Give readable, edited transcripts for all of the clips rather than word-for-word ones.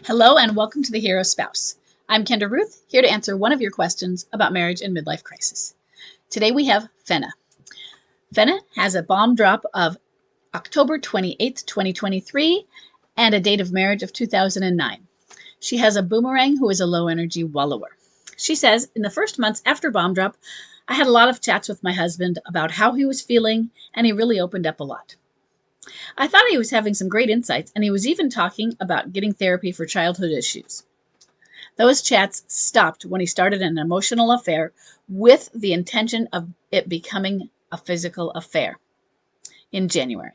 Hello and welcome to The Hero Spouse. I'm Kendra Ruth, here to answer one of your questions about marriage and midlife crisis. Today we have Fenna. Fenna has a bomb drop of October 28th, 2023, and a date of marriage of 2009. She has a boomerang who is a low-energy wallower. She says, in the first months after bomb drop, I had a lot of chats with my husband about how he was feeling, and he really opened up a lot. I thought he was having some great insights, and he was even talking about getting therapy for childhood issues. Those chats stopped when he started an emotional affair with the intention of it becoming a physical affair in January,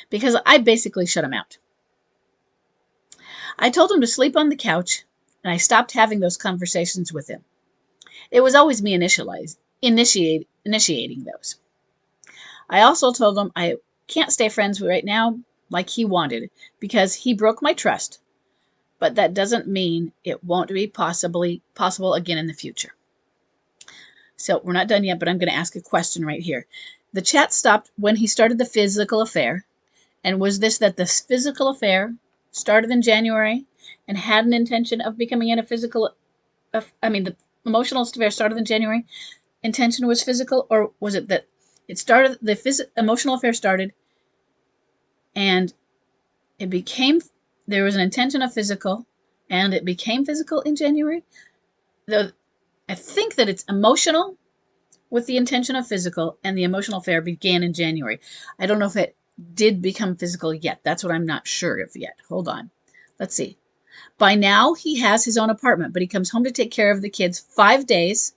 because I basically shut him out. I told him to sleep on the couch, and I stopped having those conversations with him. It was always me initiating those. I also told him I can't stay friends right now like he wanted because he broke my trust, but that doesn't mean it won't be possible again in the future. So we're not done yet, but I'm going to ask a question right here. The chat stopped when he started the physical affair, and was this that the physical affair started in January and had an intention of becoming in a physical, the emotional affair started in January, intention was physical, or was it that it started, the emotional affair started, and there was an intention of physical, and it became physical in January? Though I think that it's emotional with the intention of physical, and the emotional affair began in January. I don't know if it did become physical yet. That's what I'm not sure of yet. Hold on. Let's see. By now, he has his own apartment, but he comes home to take care of the kids 5 days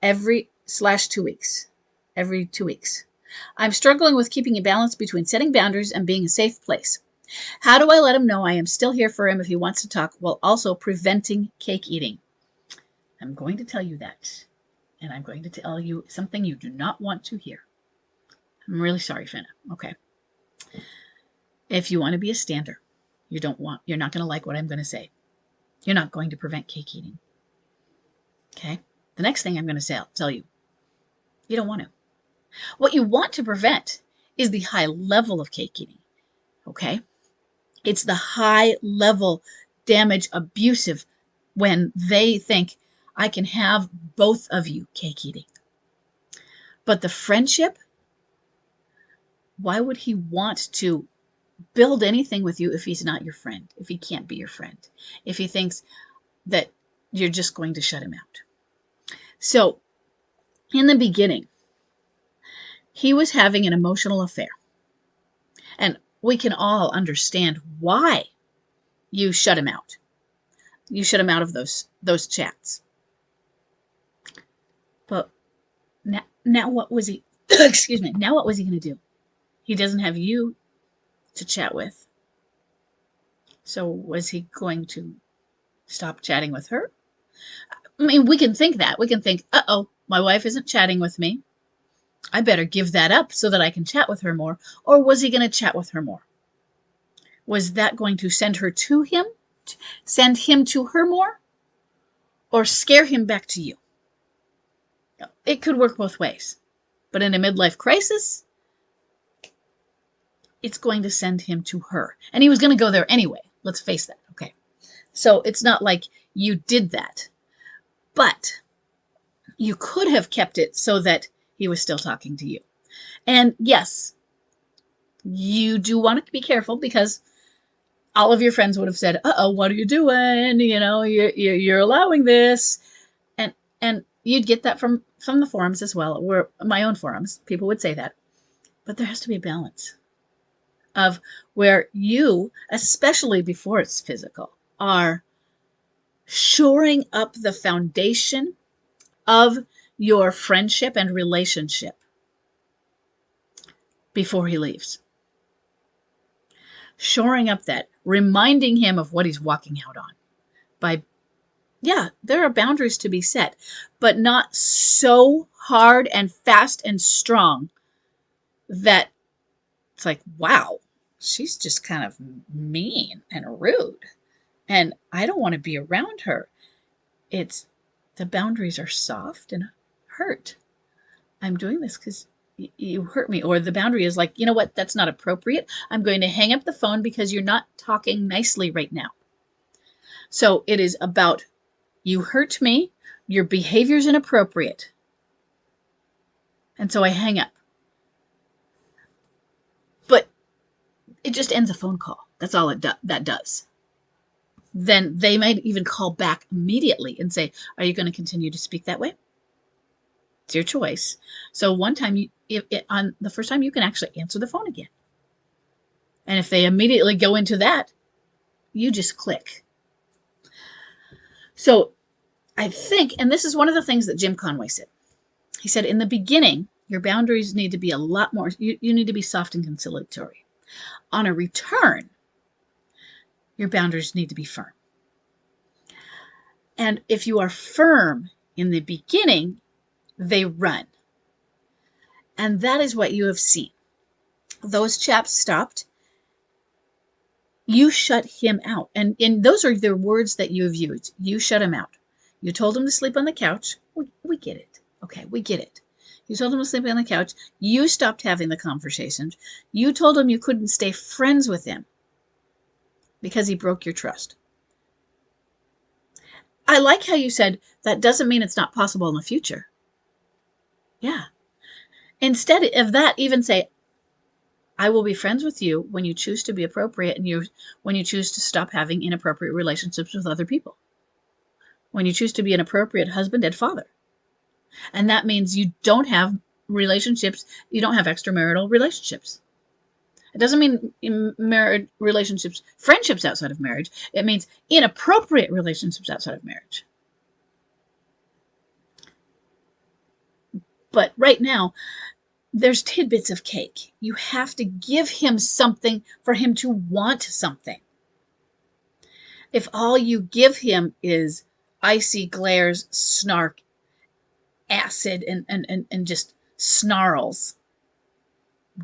every 2 weeks. Every 2 weeks. I'm struggling with keeping a balance between setting boundaries and being a safe place. How do I let him know I am still here for him if he wants to talk, while also preventing cake eating? I'm going to tell you that, and I'm going to tell you something you do not want to hear. I'm really sorry, Fenna. Okay. If you want to be a stander, you're not going to like what I'm going to say. You're not going to prevent cake eating. Okay? The next thing I'm going to tell you, you don't want to. What you want to prevent is the high level of cake eating. Okay? It's the high level damage, abusive, when they think, I can have both of you cake eating. But the friendship, why would he want to build anything with you if he's not your friend, if he can't be your friend, if he thinks that you're just going to shut him out? So, in the beginning, he was having an emotional affair. And we can all understand why you shut him out. You shut him out of those chats. But now what was he, excuse me, now what was he going to do? He doesn't have you to chat with. So was he going to stop chatting with her? I mean, we can think that. We can think, uh-oh, my wife isn't chatting with me. I better give that up so that I can chat with her more. Or was he going to chat with her more? Was that going to send her to him? Send him to her more? Or scare him back to you? It could work both ways. But in a midlife crisis, it's going to send him to her. And he was going to go there anyway. Let's face that. Okay. So it's not like you did that. But you could have kept it so that he was still talking to you. And yes, you do want to be careful, because all of your friends would have said, uh-oh, what are you doing? You know, you're allowing this. And you'd get that from the forums as well, or my own forums. People would say that. But there has to be a balance of where you, especially before it's physical, are shoring up the foundation of your friendship and relationship before he leaves. Shoring up that, reminding him of what he's walking out on. There are boundaries to be set, but not so hard and fast and strong that it's like, wow, she's just kind of mean and rude, and I don't want to be around her. It's the boundaries are soft and hurt. I'm doing this because you hurt me. Or the boundary is like, you know what, that's not appropriate. I'm going to hang up the phone because you're not talking nicely right now. So it is about, you hurt me, your behavior is inappropriate, and so I hang up. But it just ends a phone call. That's all that does. Then they might even call back immediately and say, are you going to continue to speak that way? It's your choice. So one time, on the first time, you can actually answer the phone again. And if they immediately go into that, you just click. So I think, and this is one of the things that Jim Conway said. He said, in the beginning, your boundaries need to be a lot more, you need to be soft and conciliatory. On a return, your boundaries need to be firm. And if you are firm in the beginning, they run. And that is what you have seen. Those chaps stopped. You shut him out. And those are the words that you have used. You shut him out. You told him to sleep on the couch. We get it. Okay, we get it. You told him to sleep on the couch. You stopped having the conversations. You told him you couldn't stay friends with him because he broke your trust. I like how you said that doesn't mean it's not possible in the future. Yeah. Instead of that, even say, I will be friends with you when you choose to be appropriate and when you choose to stop having inappropriate relationships with other people. When you choose to be an appropriate husband and father. And that means you don't have relationships, you don't have extramarital relationships. It doesn't mean marriage relationships, friendships outside of marriage. It means inappropriate relationships outside of marriage. But right now, there's tidbits of cake. You have to give him something for him to want something. If all you give him is icy glares, snark, acid, and just snarls,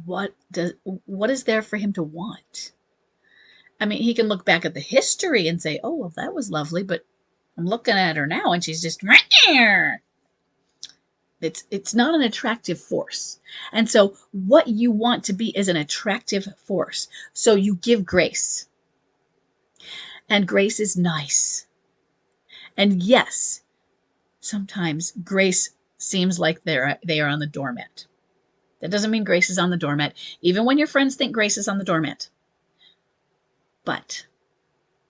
what is there for him to want? I mean, he can look back at the history and say, oh, well, that was lovely, but I'm looking at her now and she's just, it's not an attractive force. And so what you want to be is an attractive force. So you give grace. And grace is nice. And yes, sometimes grace seems like they are on the doormat. That doesn't mean grace is on the doormat, even when your friends think grace is on the doormat. But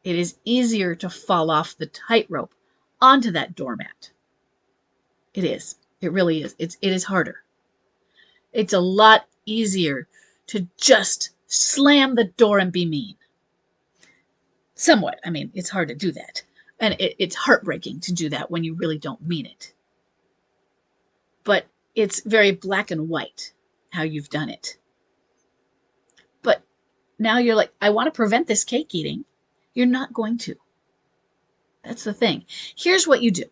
it is easier to fall off the tightrope onto that doormat. It is. It really is. It is harder. It's a lot easier to just slam the door and be mean. Somewhat. I mean, it's hard to do that. And it's heartbreaking to do that when you really don't mean it. But it's very black and white how you've done it. But now you're like, I want to prevent this cake eating. You're not going to. That's the thing. Here's what you do.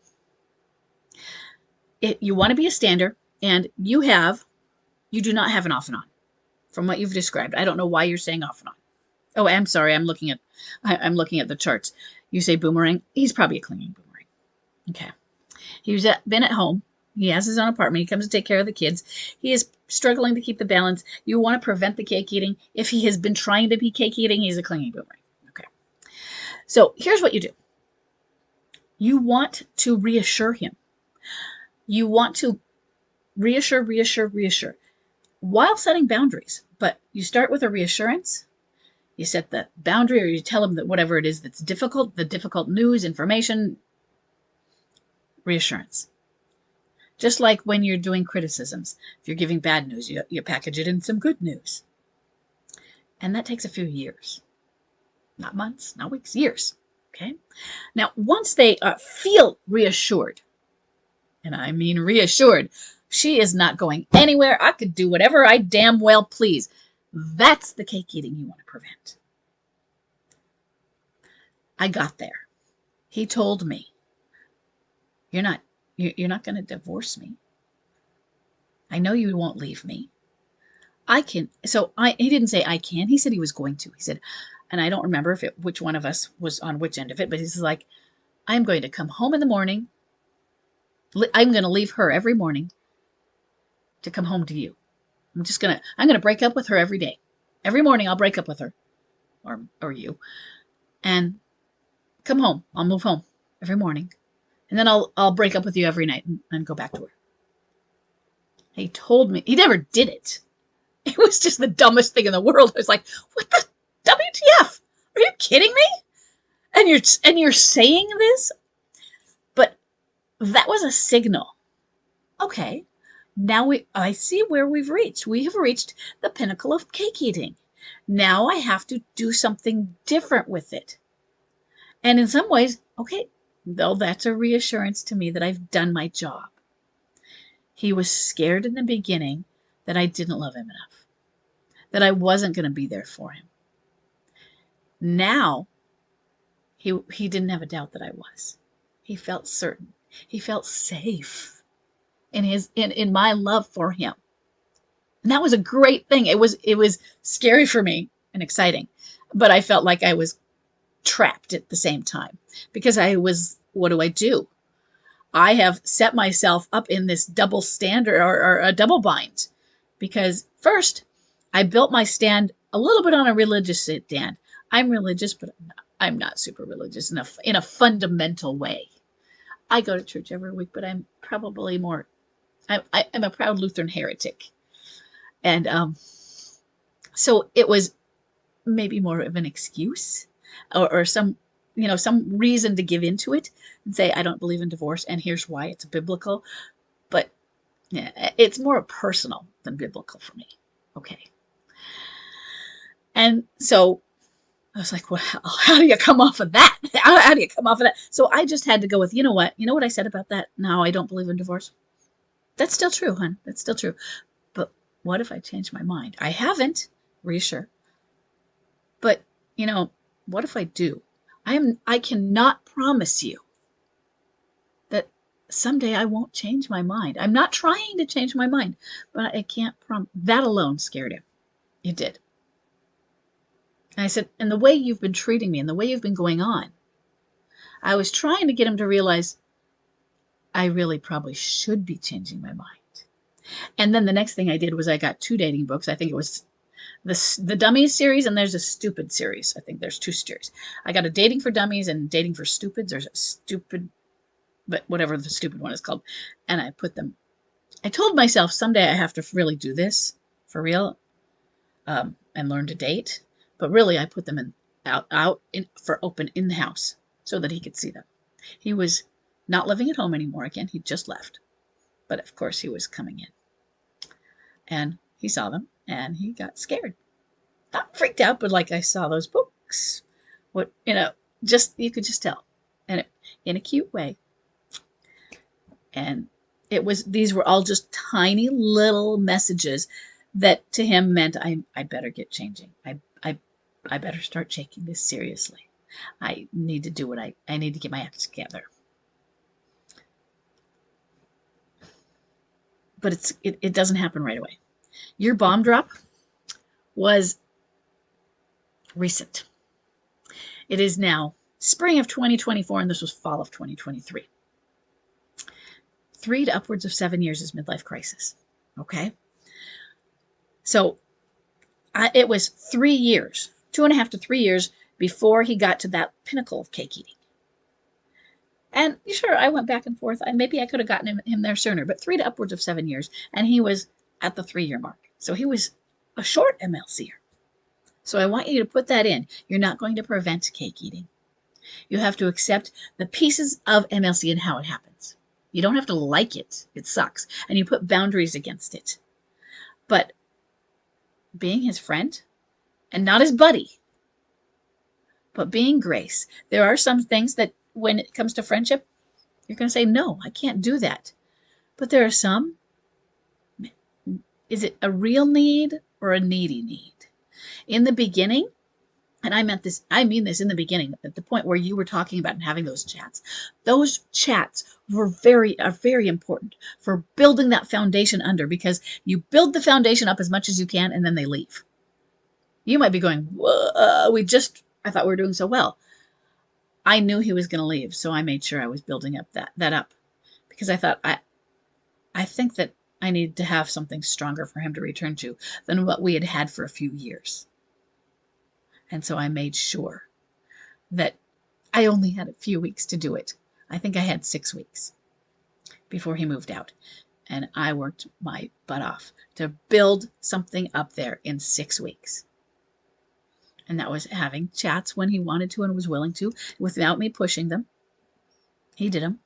You want to be a stander, and you do not have an off and on from what you've described. I don't know why you're saying off and on. Oh, I'm sorry. I'm looking at the charts. You say boomerang. He's probably a clinging boomerang. Okay. He's been at home. He has his own apartment. He comes to take care of the kids. He is struggling to keep the balance. You want to prevent the cake eating. If he has been trying to be cake eating, he's a clinging boomerang. Okay. So here's what you do. You want to reassure him. You want to reassure while setting boundaries. But you start with a reassurance. You set the boundary, or you tell him that whatever it is that's difficult, the difficult news, information, reassurance. Just like when you're doing criticisms. If you're giving bad news, you package it in some good news. And that takes a few years. Not months, not weeks, years. Okay? Now, once they feel reassured, and I mean reassured, she is not going anywhere. I could do whatever I damn well please. That's the cake eating you want to prevent. I got there. He told me, you're not going to divorce me. I know you won't leave me. I can. He didn't say I can. He said he was going to. He said, and I don't remember which one of us was on which end of it, but he's like, I'm going to come home in the morning. I'm going to leave her every morning to come home to you. I'm going to break up with her every day. Every morning I'll break up with her or you. And come home. I'll move home every morning. And then I'll break up with you every night and go back to work. He told me, he never did it. It was just the dumbest thing in the world. I was like, what the WTF? Are you kidding me? And you're saying this? But that was a signal. Okay, now I see where we've reached. We have reached the pinnacle of cake eating. Now I have to do something different with it. And in some ways, okay, though that's a reassurance to me that I've done my job. He was scared in the beginning that I didn't love him enough, that I wasn't going to be there for him. Now, he didn't have a doubt that I was. He felt certain. He felt safe in my love for him. And that was a great thing. It was scary for me and exciting, but I felt like I was trapped at the same time because what do? I have set myself up in this double standard or a double bind because first I built my stand a little bit on a religious stand. I'm religious, but I'm not super religious in a fundamental way. I go to church every week, but I'm probably more, I'm a proud Lutheran heretic. And so it was maybe more of an excuse or some reason to give into it and say, I don't believe in divorce, and here's why. It's biblical. But yeah, it's more personal than biblical for me. Okay. And so I was like, well, how do you come off of that? How do you come off of that? So I just had to go with, you know what? You know what I said about that? No, I don't believe in divorce. That's still true, hon. That's still true. But what if I change my mind? I haven't, reassure. But, what if I do? I cannot promise you that someday I won't change my mind. I'm not trying to change my mind, but I can't promise. That alone scared him. It did. And I said, and the way you've been treating me and the way you've been going on, I was trying to get him to realize I really probably should be changing my mind. And then the next thing I did was I got 2 dating books. I think it was the Dummies series, and there's a Stupid series. I think there's 2 series. I got a Dating for Dummies and Dating for Stupids. There's a Stupid, but whatever the stupid one is called. And I put them, I told myself someday I have to really do this for real and learn to date. But really, I put them out for open in the house so that he could see them. He was not living at home anymore again. He just left. But of course, he was coming in. And he saw them, and he got scared. Not freaked out, but like I saw those books. You could just tell. And in a cute way. And these were all just tiny little messages that to him meant I better get changing. I better start taking this seriously. I need to do what I need to get my act together. But it doesn't happen right away. Your bomb drop was recent. It is now spring of 2024, and this was fall of 2023. 3 to upwards of 7 years is midlife crisis. Okay? So it was 3 years, 2.5 to 3 years before he got to that pinnacle of cake eating. And sure, I went back and forth. Maybe I could have gotten him there sooner, but 3 to upwards of 7 years, and he was at the 3-year mark. So he was a short MLCer. So I want you to put that in. You're not going to prevent cake eating. You have to accept the pieces of MLC and how it happens. You don't have to like it. It sucks. And you put boundaries against it. But being his friend, and not his buddy, but being grace. There are some things that when it comes to friendship, you're going to say, no, I can't do that. But there are some, is it a real need or a needy need? In the beginning, and I mean this in the beginning, at the point where you were talking about and having those chats are very important for building that foundation under, because you build the foundation up as much as you can and then they leave. You might be going, I thought we were doing so well. I knew he was going to leave, so I made sure I was building up that up, because I thought I think that I needed to have something stronger for him to return to than what we had had for a few years. And so I made sure that I only had a few weeks to do it. I think I had 6 weeks before he moved out. And I worked my butt off to build something up there in 6 weeks. And that was having chats when he wanted to and was willing to, without me pushing them. He did them.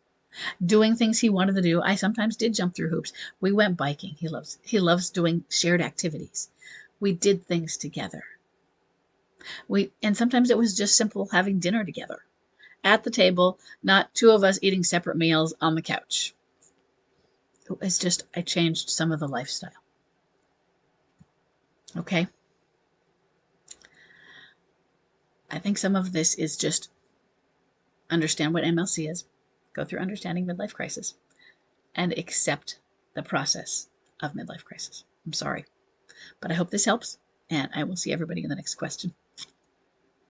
Doing things he wanted to do. I sometimes did jump through hoops. We went biking. He loves doing shared activities. We did things together. And sometimes it was just simple having dinner together at the table, not two of us eating separate meals on the couch. It's just, I changed some of the lifestyle. Okay. I think some of this is just understand what MLC is, go through understanding midlife crisis, and accept the process of midlife crisis. I'm sorry, but I hope this helps, and I will see everybody in the next question.